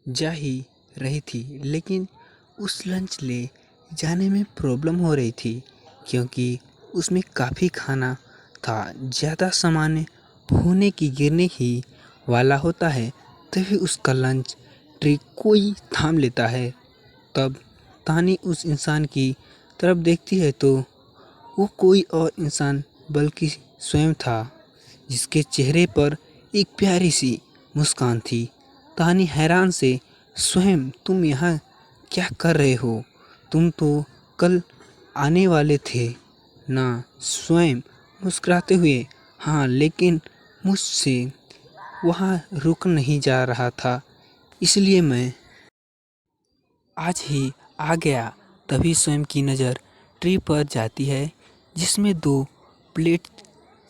जा ही रही थी, लेकिन उस लंच ले जाने में प्रॉब्लम हो रही थी क्योंकि उसमें काफ़ी खाना था। ज़्यादा सामान होने की गिरने ही वाला होता है, तभी उसका लंच ट्रे कोई थाम लेता है। तब तानी उस इंसान की तरफ देखती है तो वो कोई और इंसान बल्कि स्वयं था, जिसके चेहरे पर एक प्यारी सी मुस्कान थी। तानी हैरान से, स्वयं तुम यहाँ क्या कर रहे हो? तुम तो कल आने वाले थे ना? स्वयं मुस्कुराते हुए, हाँ, लेकिन मुझसे वहाँ रुक नहीं जा रहा था, इसलिए मैं आज ही आ गया। तभी स्वयं की नज़र ट्रे पर जाती है जिसमें 2 plate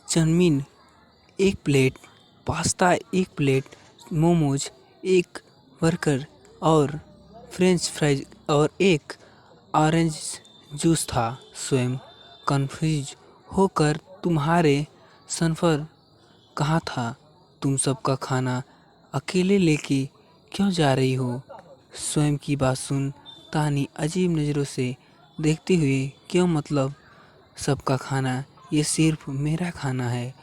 chowmein, 1 plate pasta, 1 plate momos, 1 burger और फ्रेंच फ्राइज और 1 ऑरेंज जूस था। स्वयं कंफ्यूज होकर, तुम्हारे सफ़र कहाँ था? तुम सबका खाना अकेले लेके क्यों जा रही हो? स्वयं की बात सुन तानी अजीब नज़रों से देखते हुए, क्यों मतलब सबका खाना? ये सिर्फ मेरा खाना है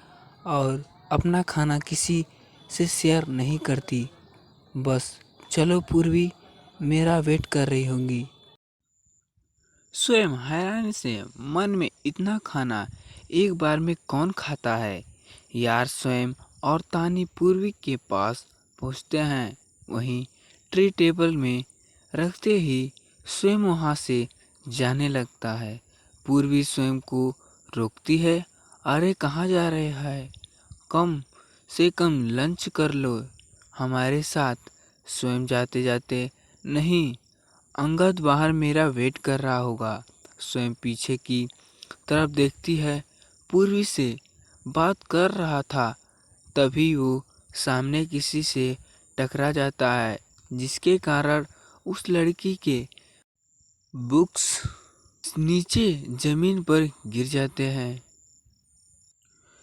और अपना खाना किसी से शेयर नहीं करती। बस चलो, पूर्वी मेरा वेट कर रही होंगी। स्वयं हैरानी से, मन में इतना खाना एक बार में कौन खाता है यार? स्वयं और तानी पूर्वी के पास पहुंचते हैं। वहीं ट्रे टेबल में रखते ही स्वयं वहां से जाने लगता है। पूर्वी स्वयं को रोकती है। अरे कहाँ जा रहे हैं? कम से कम लंच कर लो हमारे साथ। स्वयं जाते जाते, नहीं, अंगद बाहर मेरा वेट कर रहा होगा। स्वयं पीछे की तरफ देखती है। पूर्वी से बात कर रहा था, तभी वो सामने किसी से टकरा जाता है, जिसके कारण उस लड़की के बुक्स नीचे जमीन पर गिर जाते हैं।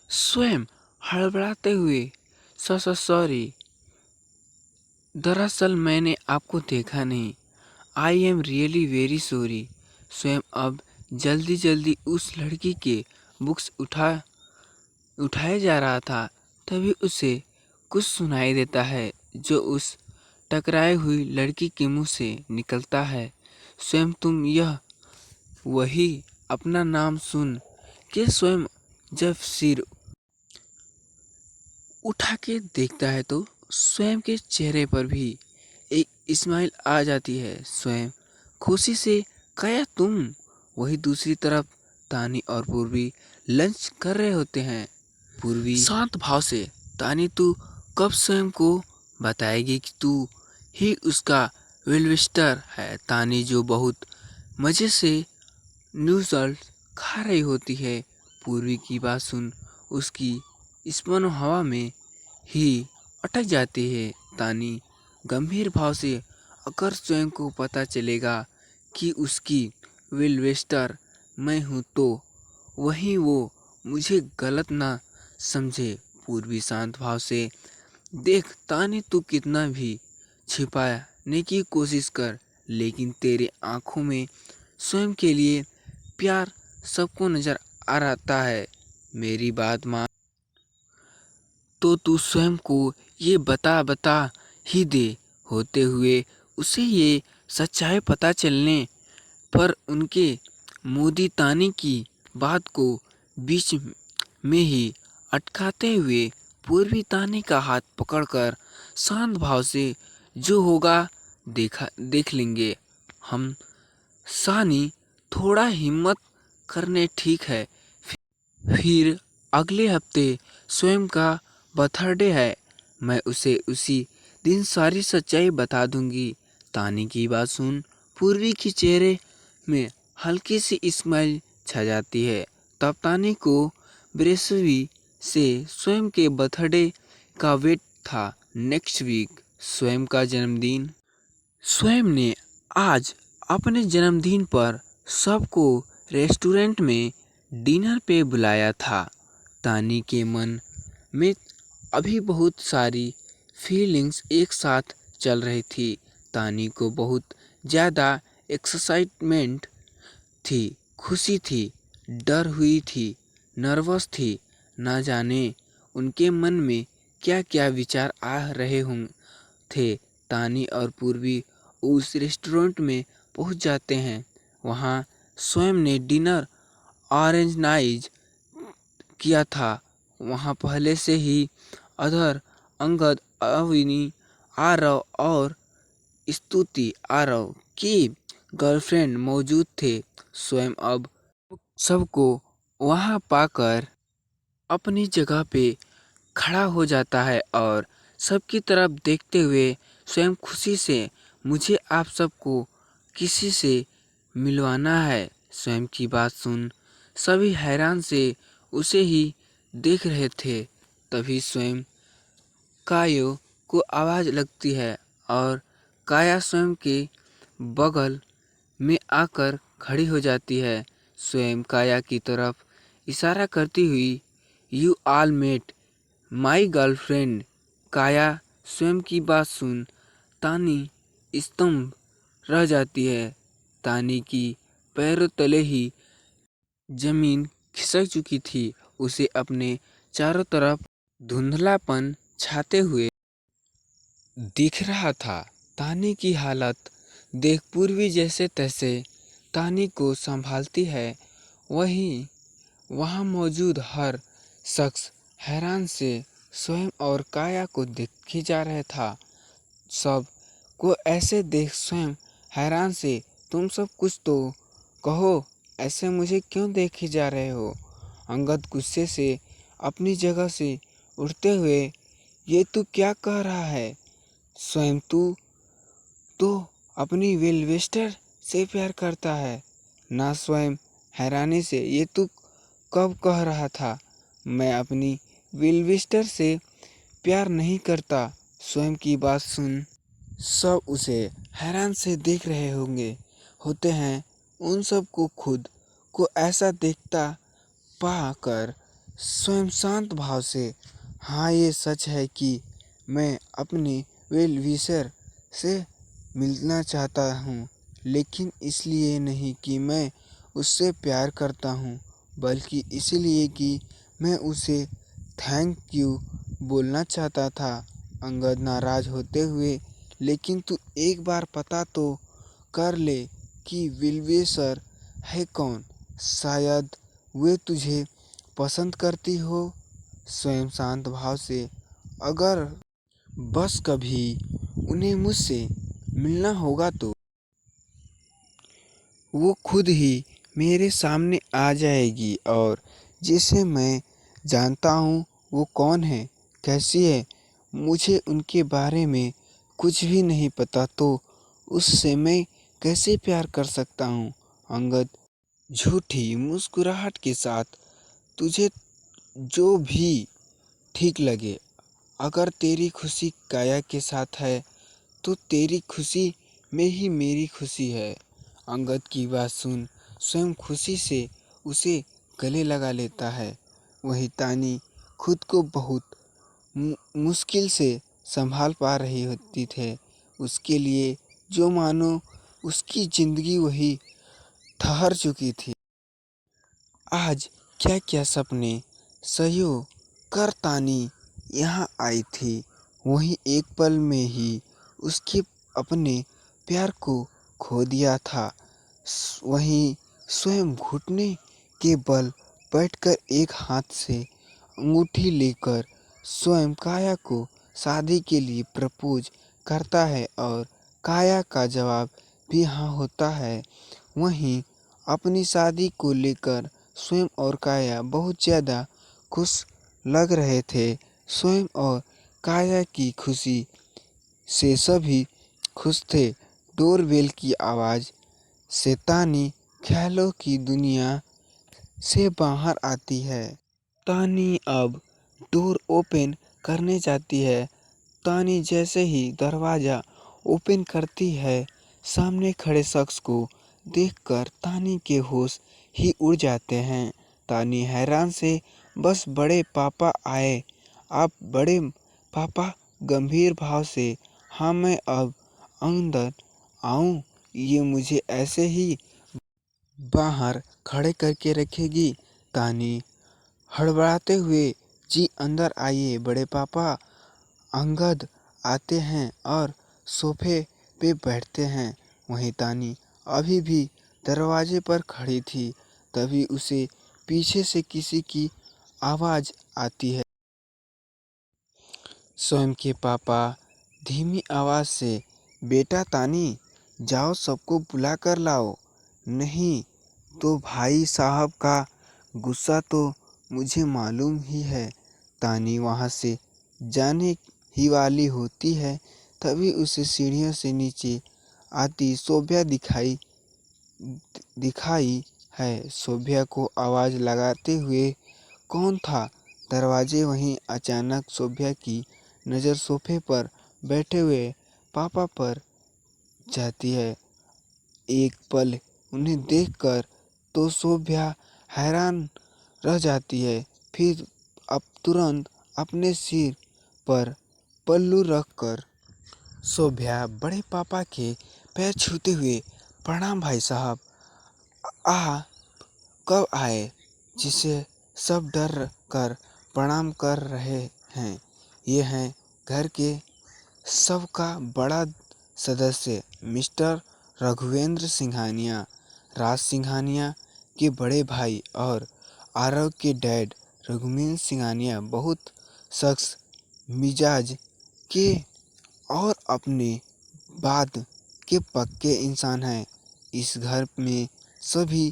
स्वयं हड़बड़ाते हुए, सॉरी, दरअसल मैंने आपको देखा नहीं। I am really very sorry. स्वयं अब जल्दी जल्दी उस लड़की के बुक्स उठाया जा रहा था, तभी उसे कुछ सुनाई देता है जो उस टकराई हुई लड़की के मुंह से निकलता है। स्वयं तुम यह वही? अपना नाम सुन के स्वयं जब सिर उठा के देखता है तो स्वयं के चेहरे पर भी एक स्माइल आ जाती है। स्वयं खुशी से, कया तुम? वही दूसरी तरफ तानी और पूर्वी लंच कर रहे होते हैं। पूर्वी शांत भाव से, तानी तू कब स्वयं को बताएगी कि तू ही उसका वेलविस्टर है? तानी जो बहुत मज़े से नूडल्स खा रही होती है, पूर्वी की बात सुन उसकी स्पन हवा में ही अटक जाती है। तानी गंभीर भाव से, अगर स्वयं को पता चलेगा कि उसकी वेलवेस्टर मैं हूँ तो वहीं वो मुझे गलत ना समझे। पूर्वी शांत भाव से, देख तानी, तू कितना भी छिपाने की कोशिश कर, लेकिन तेरे आंखों में स्वयं के लिए प्यार सबको नजर आ रहा है। मेरी बात मान तो तू स्वयं को ये बता ही दे। होते हुए उसे ये सच्चाई पता चलने पर उनके मोदी तानी की बात को बीच में ही अटकाते हुए पूर्वी तानी का हाथ पकड़कर शांत भाव से, जो होगा देख लेंगे हम। सानी, थोड़ा हिम्मत करने, ठीक है? फिर अगले हफ्ते स्वयं का बर्थडे है, मैं उसे उसी दिन सारी सच्चाई बता दूंगी। तानी की बात सुन पूर्वी के चेहरे में हल्की सी स्माइल छा जाती है। तब तानी को बेसब्री से स्वयं के बर्थडे का वेट था। नेक्स्ट वीक स्वयं का जन्मदिन। स्वयं ने आज अपने जन्मदिन पर सबको रेस्टोरेंट में डिनर पे बुलाया था। तानी के मन में अभी बहुत सारी फीलिंग्स एक साथ चल रही थी। तानी को बहुत ज़्यादा एक्साइटमेंट थी, खुशी थी, डर हुई थी, नर्वस थी। ना जाने उनके मन में क्या क्या विचार आ रहे हों थे। तानी और पूर्वी उस रेस्टोरेंट में पहुंच जाते हैं। वहां स्वयं ने डिनर ऑर्गेनाइज किया था। वहां पहले से ही अधर, अंगद, अविनी, आरव और स्तुति आरव की गर्लफ्रेंड मौजूद थे। स्वयं अब सबको वहां पाकर अपनी जगह पे खड़ा हो जाता है और सबकी तरफ देखते हुए स्वयं खुशी से, मुझे आप सबको किसी से मिलवाना है। स्वयं की बात सुन सभी हैरान से उसे ही देख रहे थे। तभी स्वयं कायो को आवाज़ लगती है और काया स्वयं के बगल में आकर खड़ी हो जाती है। स्वयं काया की तरफ इशारा करती हुई, you all met my girlfriend. Kaya स्वयं की बात सुन तानी स्तंभ रह जाती है। तानी की पैरों तले ही जमीन खिसक चुकी थी। उसे अपने चारों तरफ धुंधलापन छाते हुए दिख रहा था। तानी की हालत देख पूर्वी जैसे तैसे तानी को संभालती है। वहीं वहां मौजूद हर शख्स हैरान से स्वयं और काया को देखे जा रहा था। सब को ऐसे देख स्वयं हैरान से, तुम सब कुछ तो कहो, ऐसे मुझे क्यों देखे जा रहे हो? अंगद गुस्से से अपनी जगह से उठते हुए, ये तू क्या कह रहा है? स्वयं तू तो अपनी वेलवेस्टर से प्यार करता है ना? स्वयं हैरानी से, ये तू कब कह रहा था? मैं अपनी वेलवेस्टर से प्यार नहीं करता। स्वयं की बात सुन सब उसे हैरान से देख रहे होते हैं। उन सब को खुद को ऐसा देखता पाकर स्वयं शांत भाव से, हाँ ये सच है कि मैं अपनी वेल विशर से मिलना चाहता हूँ, लेकिन इसलिए नहीं कि मैं उससे प्यार करता हूँ, बल्कि इसलिए कि मैं उसे थैंक यू बोलना चाहता था। अंगद नाराज होते हुए, लेकिन तू एक बार पता तो कर ले कि विल्वेसर है कौन? शायद वे तुझे पसंद करती हो। स्वयं शांत भाव से, अगर बस कभी उन्हें मुझसे मिलना होगा तो वो खुद ही मेरे सामने आ जाएगी। और जिसे मैं जानता हूँ वो कौन है, कैसी है, मुझे उनके बारे में कुछ भी नहीं पता, तो उससे मैं कैसे प्यार कर सकता हूँ? अंगद झूठी मुस्कुराहट के साथ, तुझे जो भी ठीक लगे। अगर तेरी खुशी काया के साथ है तो तेरी खुशी में ही मेरी खुशी है। अंगद की बात सुन स्वयं खुशी से उसे गले लगा लेता है। वही तानी खुद को बहुत मुश्किल से संभाल पा रही होती थे। उसके लिए जो मानो उसकी जिंदगी वही ठहर चुकी थी। आज क्या क्या सपने सहयोग कर तानी यहाँ आई थी। वहीं एक पल में ही उसके अपने प्यार को खो दिया था। वहीं स्वयं घुटने के बल बैठकर एक हाथ से अंगूठी लेकर स्वयं काया को शादी के लिए प्रपोज करता है और काया का जवाब भी हाँ होता है। वहीं अपनी शादी को लेकर स्वयं और काया बहुत ज़्यादा खुश लग रहे थे। स्वयं और काया की खुशी से सभी खुश थे। डोरबेल की आवाज़ से तानी ख्यालों की दुनिया से बाहर आती है। तानी अब डोर ओपन करने जाती है। तानी जैसे ही दरवाज़ा ओपन करती है, सामने खड़े शख्स को देखकर तानी के होश ही उड़ जाते हैं। तानी हैरान से, बस बड़े पापा आए। आप बड़े पापा? गंभीर भाव से हाँ, मैं अब अंदर आऊँ? ये मुझे ऐसे ही बाहर खड़े करके रखेगी? तानी हड़बड़ाते हुए, जी अंदर आइए बड़े पापा। अंगद आते हैं और सोफे पे बैठते हैं। वहीं तानी अभी भी दरवाजे पर खड़ी थी। तभी उसे पीछे से किसी की आवाज़ आती है। स्वयं के पापा धीमी आवाज़ से, बेटा तानी, जाओ सबको बुला कर लाओ। नहीं तो भाई साहब का गुस्सा तो मुझे मालूम ही है। तानी वहाँ से जाने ही वाली होती है, तभी उसे सीढ़ियों से नीचे आती शोभा दिखाई है। शोभा को आवाज़ लगाते हुए कौन था दरवाजे? वहीं अचानक शोभा की नज़र सोफे पर बैठे हुए पापा पर जाती है। एक पल उन्हें देखकर तो शोभा हैरान रह जाती है, फिर अब तुरंत अपने सिर पर पल्लू रखकर शोभा बड़े पापा के पैर छूते हुए, प्रणाम भाई साहब। आ कब आए जिसे सब डर कर प्रणाम कर रहे हैं? ये हैं घर के सबका बड़ा सदस्य मिस्टर रघुवेंद्र सिंघानिया, राज सिंघानिया के बड़े भाई और आरव के डैड रघुवीर सिंघानिया। बहुत सख्त मिजाज के और अपने बात के पक्के इंसान हैं। इस घर में सभी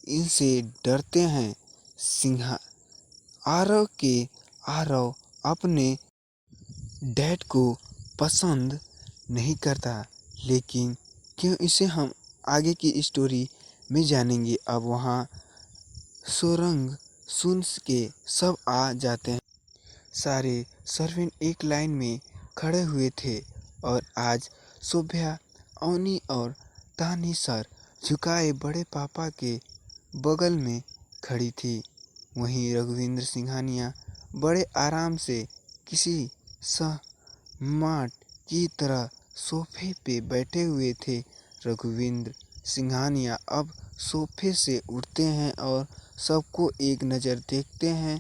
इनसे डरते हैं। सिंहा आरव अपने डैड को पसंद नहीं करता, लेकिन क्यों, इसे हम आगे की स्टोरी में जानेंगे। अब वहाँ सुरंग सुन के सब आ जाते हैं। सारे सर्वेंट एक लाइन में खड़े हुए थे और आज शोभा, अवनी और तानी सर झुकाए बड़े पापा के बगल में खड़ी थी। वहीं रघुवीर सिंघानिया बड़े आराम से किसी सम्राट की तरह सोफे पे बैठे हुए थे। रघुवीर सिंघानिया अब सोफे से उठते हैं और सबको एक नज़र देखते हैं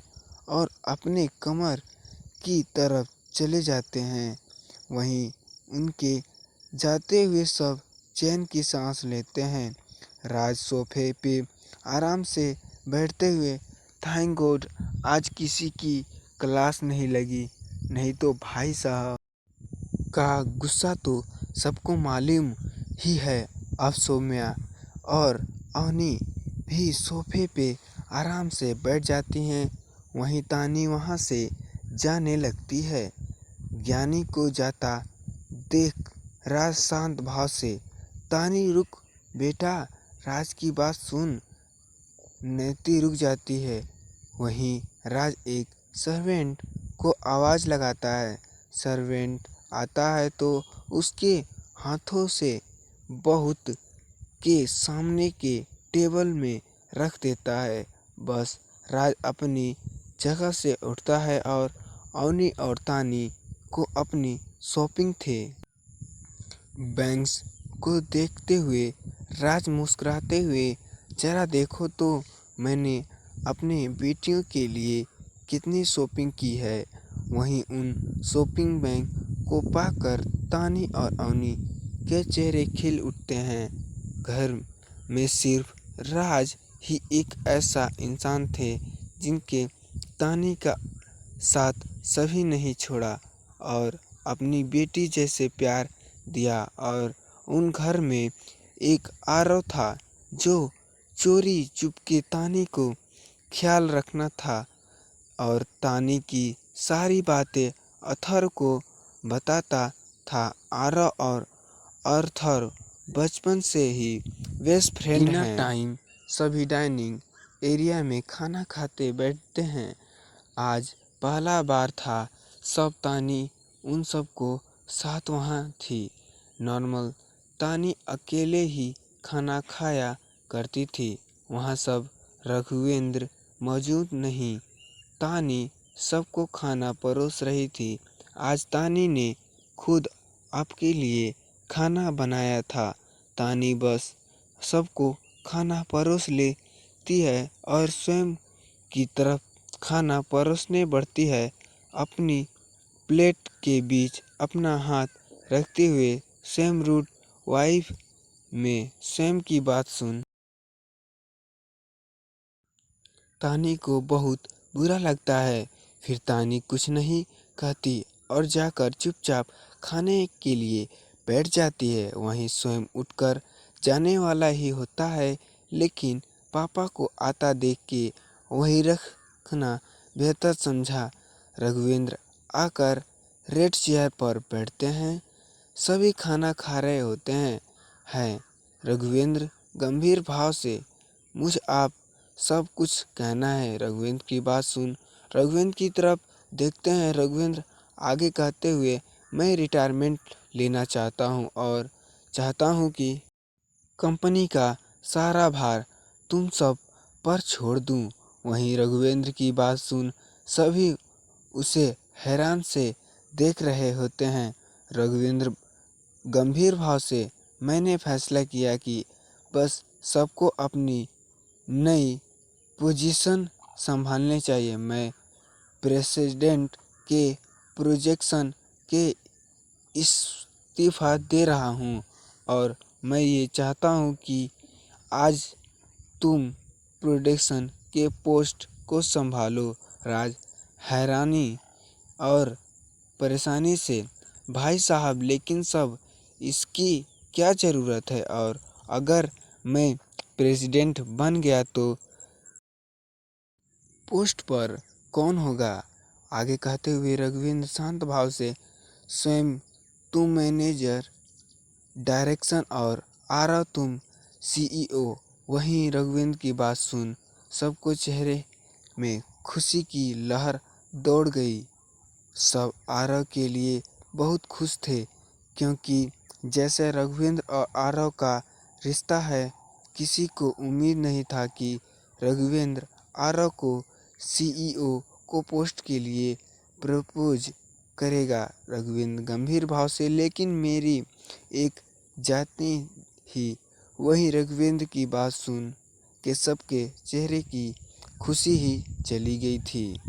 और अपने कमर की तरफ चले जाते हैं। वहीं उनके जाते हुए सब चैन की सांस लेते हैं। राज सोफे पे आराम से बैठते हुए, थैंक गॉड आज किसी की क्लास नहीं लगी, नहीं तो भाई साहब का गुस्सा तो सबको मालूम ही है। अब सौम्या और अवनी भी सोफे पे आराम से बैठ जाती हैं। वहीं तानी वहाँ से जाने लगती है। ज्ञानी को जाता देख राज शांत भाव से, तानी रुक बेटा, राज की बात सुन। नेति रुक जाती है। वहीं राज एक सर्वेंट को आवाज़ लगाता है। सर्वेंट आता है तो उसके हाथों से बहुत के सामने के टेबल में रख देता है। बस राज अपनी जगह से उठता है और अवनी और तानी को अपनी शॉपिंग थे बैंक्स को देखते हुए राज मुस्कुराते हुए, जरा देखो तो मैंने अपने बेटियों के लिए कितनी शॉपिंग की है। वहीं उन शॉपिंग बैग को पाकर तानी और अवनी के चेहरे खिल उठते हैं। घर में सिर्फ राज ही एक ऐसा इंसान थे जिनके तानी का साथ सभी नहीं छोड़ा और अपनी बेटी जैसे प्यार दिया। और उन घर में एक आरव था जो चोरी चुपके तानी को ख्याल रखना था और तानी की सारी बातें अथर को बताता था। आरव और अर्थर बचपन से ही बेस्ट फ्रेंड हैं। डिनर टाइम सभी डाइनिंग एरिया में खाना खाते बैठते हैं। आज पहला बार था सब तानी उन सबको साथ वहाँ थी। नॉर्मल तानी अकेले ही खाना खाया करती थी, वहाँ सब रघुवेंद्र मौजूद नहीं। तानी सबको खाना परोस रही थी। आज तानी ने खुद आपके लिए खाना बनाया था। तानी बस सबको खाना परोस लेती है और स्वयं की तरफ खाना परोसने बढ़ती है, अपनी प्लेट के बीच अपना हाथ रखते हुए। स्वयं रूट वाइफ में स्वयं की बात सुन तानी को बहुत बुरा लगता है। फिर तानी कुछ नहीं कहती और जाकर चुपचाप खाने के लिए बैठ जाती है। वहीं स्वयं उठकर जाने वाला ही होता है, लेकिन पापा को आता देख के वहीं रखना बेहतर समझा। रघुवेंद्र आकर रेड चेयर पर बैठते हैं। सभी खाना खा रहे होते हैं। रघुवेंद्र गंभीर भाव से, मुझ आप सब कुछ कहना है। रघुवेंद्र की बात सुन रघुवेंद्र की तरफ देखते हैं। रघुवेंद्र आगे कहते हुए, मैं रिटायरमेंट लेना चाहता हूँ और चाहता हूँ कि कंपनी का सारा भार तुम सब पर छोड़ दूँ। वहीं रघुवेंद्र की बात सुन सभी उसे हैरान से देख रहे होते हैं। रघुवेंद्र गंभीर भाव से, मैंने फैसला किया कि बस सबको अपनी नई पोजीशन संभालने चाहिए। मैं प्रेसिडेंट के प्रोजेक्शन के इस्तीफा दे रहा हूँ और मैं ये चाहता हूँ कि आज तुम प्रोडक्शन के पोस्ट को संभालो। राज हैरानी और परेशानी से, भाई साहब लेकिन सब इसकी क्या ज़रूरत है, और अगर मैं प्रेसिडेंट बन गया तो पोस्ट पर कौन होगा? आगे कहते हुए रघुवेंद्र शांत भाव से, स्वयं तुम मैनेजर डायरेक्शन और आरव तुम सीईओ। वहीं रघुवेंद्र की बात सुन सबको चेहरे में खुशी की लहर दौड़ गई। सब आरव के लिए बहुत खुश थे, क्योंकि जैसे रघुवेंद्र और आरव का रिश्ता है, किसी को उम्मीद नहीं था कि रघुवेंद्र आरव को सीईओ को पोस्ट के लिए प्रपोज करेगा। रघुवेंद्र गंभीर भाव से, लेकिन मेरी एक जाति ही। वहीं रघुवेंद्र की बात सुन के सबके चेहरे की खुशी ही चली गई थी।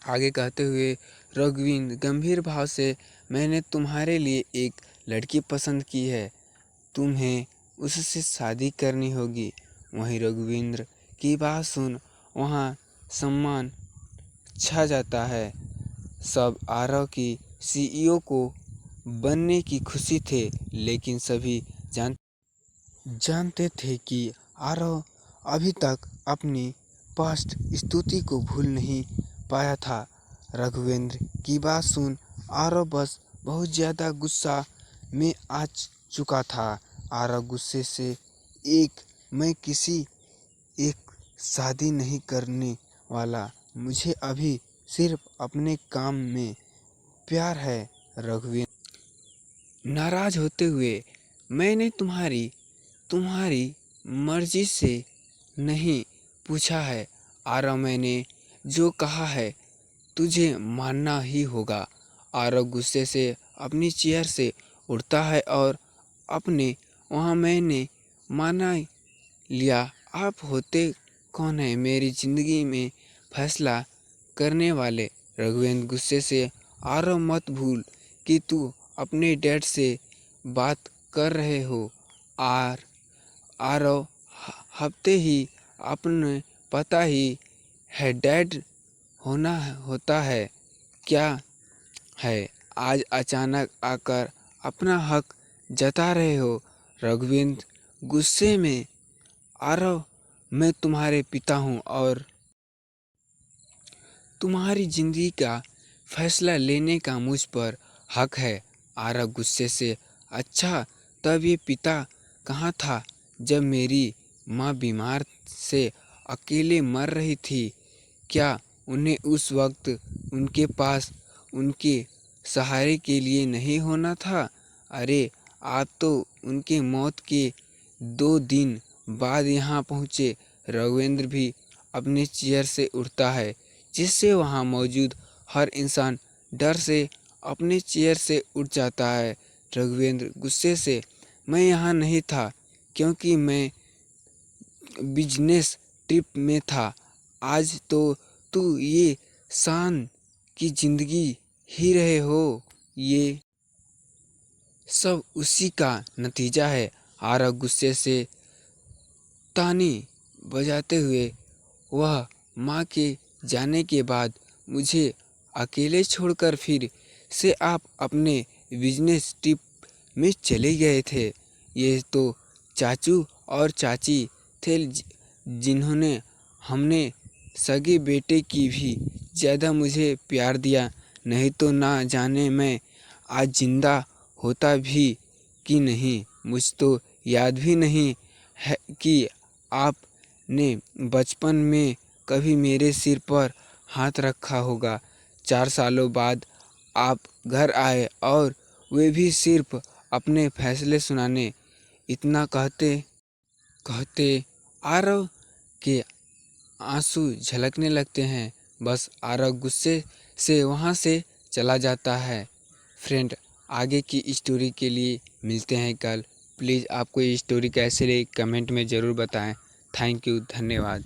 आगे कहते हुए रघुवेंद्र गंभीर भाव से, मैंने तुम्हारे लिए एक लड़की पसंद की है, तुम्हें उससे शादी करनी होगी। वहीं रघुवेंद्र की बात सुन वहाँ सम्मान छा जाता है। सब आरव की सीईओ को बनने की खुशी थे, लेकिन सभी जानते थे कि आरव अभी तक अपनी पास्ट स्तुति को भूल नहीं पाया था। रघुवेंद्र की बात सुन आरव बस बहुत ज़्यादा गुस्सा में आ चुका था। आरव गुस्से से, मैं किसी एक शादी नहीं करने वाला, मुझे अभी सिर्फ अपने काम में प्यार है। रघुवेंद्र नाराज होते हुए, मैंने तुम्हारी मर्जी से नहीं पूछा है आरव, मैंने जो कहा है तुझे मानना ही होगा। आरव गुस्से से अपनी चेयर से उठता है और अपने वहाँ, मैंने माना लिया, आप होते कौन है मेरी ज़िंदगी में फैसला करने वाले? रघुवेंद्र गुस्से से, आरव मत भूल कि तू अपने डैड से बात कर रहे हो। आरव हफ्ते ही अपने पता ही है डैड होता है क्या है, आज अचानक आकर अपना हक जता रहे हो। रघुवेंद्र गुस्से में, आरव मैं तुम्हारे पिता हूँ और तुम्हारी जिंदगी का फैसला लेने का मुझ पर हक है। आरव गुस्से से, अच्छा तब ये पिता कहाँ था जब मेरी माँ बीमार से अकेले मर रही थी? क्या उन्हें उस वक्त उनके पास उनके सहारे के लिए नहीं होना था? अरे आप तो उनके मौत के 2 दिन बाद यहाँ पहुँचे। रघुवेंद्र भी अपने चेयर से उठता है, जिससे वहाँ मौजूद हर इंसान डर से अपने चेयर से उठ जाता है। रघुवेंद्र गुस्से से, मैं यहाँ नहीं था क्योंकि मैं बिजनेस ट्रिप में था। आज तो तू ये शान की जिंदगी ही रहे हो। ये सब उसी का नतीजा है। आरव गुस्से से तानी बजाते हुए, वह माँ के जाने के बाद मुझे अकेले छोड़कर फिर से आप अपने बिजनेस ट्रिप में चले गए थे। ये तो चाचू और चाची थे जिन्होंने हमने सगे बेटे की भी ज़्यादा मुझे प्यार दिया, नहीं तो ना जाने मैं आज जिंदा होता भी कि नहीं। मुझ तो याद भी नहीं है कि आपने बचपन में कभी मेरे सिर पर हाथ रखा होगा। 4 सालों बाद आप घर आए और वे भी सिर्फ अपने फैसले सुनाने। इतना कहते कहते आरव के आंसू झलकने लगते हैं। बस आरव गुस्से से वहाँ से चला जाता है। फ्रेंड, आगे की स्टोरी के लिए मिलते हैं कल। प्लीज़ आपको ये स्टोरी कैसे लगी कमेंट में ज़रूर बताएं। थैंक यू, धन्यवाद।